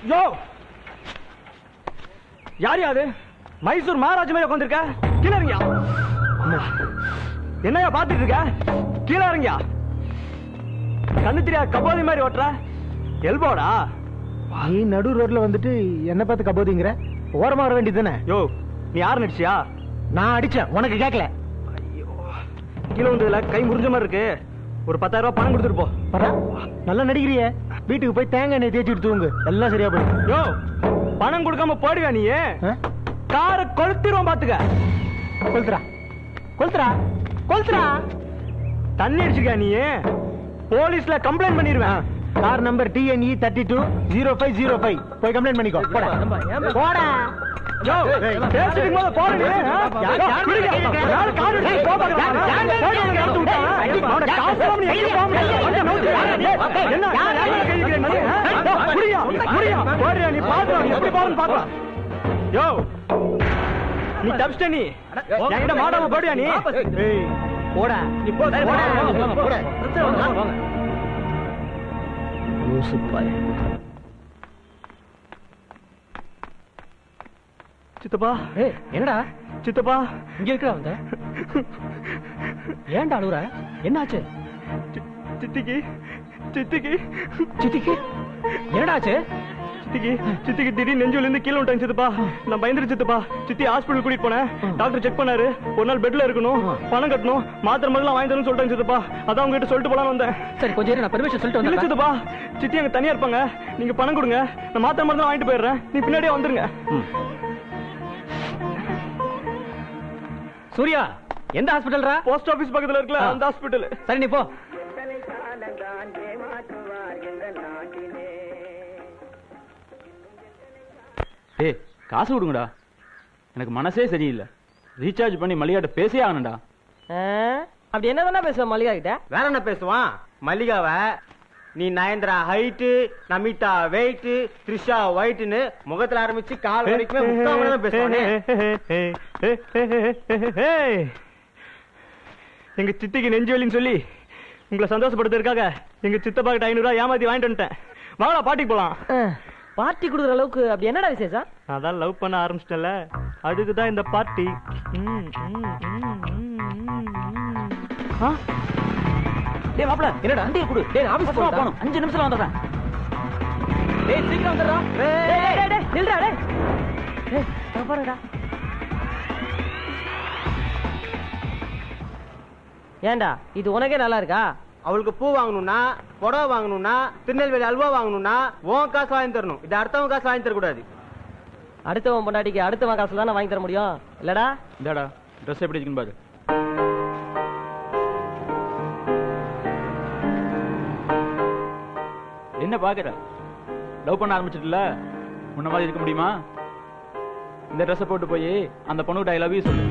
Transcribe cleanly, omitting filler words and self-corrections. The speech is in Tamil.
யோ யார் யாது மைசூர் மகாராஜ் மாதிரி உட்காந்துருக்க கீழே இருங்கியா என்னையா பாத்துட்டு இருக்க கீழே இருங்கியா கண்ணு தெரியா கபோதி மாதிரி ஓட்டுற எல்போடா நீ நடு ரோட்ல வந்துட்டு என்ன பார்த்து கபோதிங்கிற ஓரமா வர வேண்டியது தானே யோ நீ யாரு நடிச்சியா நான் அடிச்சேன் உனக்கு கேட்கல கீழே வந்ததுல கை முறிஞ்ச மாதிரி இருக்கு ஒரு 10,000 ரூபாய் பணம் கொடுத்துட்டு போ நல்லா நடிக்கிறிய வீட்டுக்கு போய் தேங்காய் எண்ணெய் தேய்ச்சிட்டு தூங்கு எல்லாம் சரியா போயிடும் யோ பணம் கொடுக்காம போடுவா நீ காரை கொளுத்திரும் பாத்துக்க கொளுத்துறா கொளுத்துறா கொளுத்துறா தண்ணி அடிச்சுக்க நீ போலீஸ்ல கம்ப்ளைண்ட் பண்ணிடுவேன் கார் நம்பர் TNE 320505 போய் கம்ப்ளைண்ட் பண்ணிக்கோ போடா போடா யோ பேசிட்டு போற போறீங்க யார் கார் எடுத்து போபாங்க அவன காசு நீ எங்க போக என்ன யார கையில நீ புரியா புரியா போறியா நீ பாத்து எப்படி போறன்னு பாக்கலாம் யோ நீ தப்ஸ்ட நீ என்கிட்ட மாடாம போடியா நீ ஏய் போடா நீ போடா யோசிப்பாய் சித்தப்பா என்னடா சித்தப்பா இங்க இருக்கா வந்த ஏன்டா அழுகுற என்னாச்சு சித்திக்கு சித்திக்கு சித்திக்கு என்னடாச்சு சித்திக்கு திடீர்னு நெஞ்சுல இருந்து கீழே விட்டாங்க சித்தப்பா நான் பயந்துரு சித்தப்பா சித்தி ஹாஸ்பிடல் கூட்டிட்டு போனேன் டாக்டர் செக் பண்ணாரு ஒரு நாள் பெட்ல இருக்கணும் பணம் கட்டணும் மாத்திரை மருந்து வாங்கி தரணும்னு சொல்லிட்டாங்க சித்தப்பா அதான் உங்ககிட்ட சொல்லிட்டு போலான்னு வந்தேன் சரி கொஞ்சம் நான் பெர்மிஷன் சொல்லிட்டு இல்ல சித்தப்பா சித்தி அங்க தனியா இருப்பாங்க நீங்க பணம் கொடுங்க நான் மாத்திரை மருந்து வாங்கிட்டு போயிடுறேன் நீ பின்னாடியே வந்துருங்க சூர்யா எந்த ஹாஸ்பிடல்ரா போஸ்ட் ஆபீஸ் பக்கத்துல இருக்கல அந்த ஹாஸ்பிடல் சரி நீ போ ஏய் காசு கொடுங்கடா எனக்கு மனசே சரியில்லை ரீசார்ஜ் பண்ணி மல்லிகாட்ட பேசே ஆகணும்டா அப்படி என்னதானே பேசுவேன் மல்லிகா கிட்ட வேற என்ன பேசுவான் மல்லிகாவ நீ நயன்தரா ஹைட்டு நமிதா வெயிட் த்ரிஷா ஒயிட்னு முகத்துல ஆரம்பிச்சு கால் வரைக்கும் முக்காம பேசுவானே எங்க சித்திக்கு நெஞ்சு வலின்னு சொல்லி உங்களை சந்தோஷப்படுத்துறதுக்காக எங்க சித்தப்பா கிட்ட 500 ரூபாய் ஏமாத்தி வாங்கிட்டு வந்துட்டேன் வாங்கடா பாட்டிக்கு போலாம் பார்ட்டி கொடுக்குற அளவுக்கு அப்படி என்னடா விசேஷம் அதான் லவ் பண்ண ஆரம்பிச்சிட்டல அதுக்குதான் இந்த பார்ட்டி டேய் மாப்ள என்னடா வண்டியை குடு டேய் ஆபீஸ் போறோம் 5 நிமிஷத்துல வந்துறேன் டேய் சீக்கிரம் வந்துறா டேய் நில்றா டேய் பாருடா ஏண்டா இது உனக்கே நல்லா இருக்கா அவளுக்கு பூ வாங்கணும்னா புடவை வாங்கணும்னா திருநெல்வேலி அல்வா வாங்கணும்னா உன் காசு வாங்கி தரணும் இது அடுத்தவன் காசு வாங்கி தரக்கூடாது அடுத்தவன் பொண்டாட்டிக்கு அடுத்தவன் காசுல தானே வாங்கி தர முடியும் இல்லடா இந்தாடா ட்ரெஸ் எப்படி இருக்குன்னு பாரு என்ன பாக்குற லவ் பண்ண ஆரம்பிச்சிட்டுல முன்ன மாதிரி இருக்க முடியுமா இந்த ட்ரெஸ் போட்டு போய் அந்த பொண்ணுகிட்ட ஐ லவ் யூ சொல்லு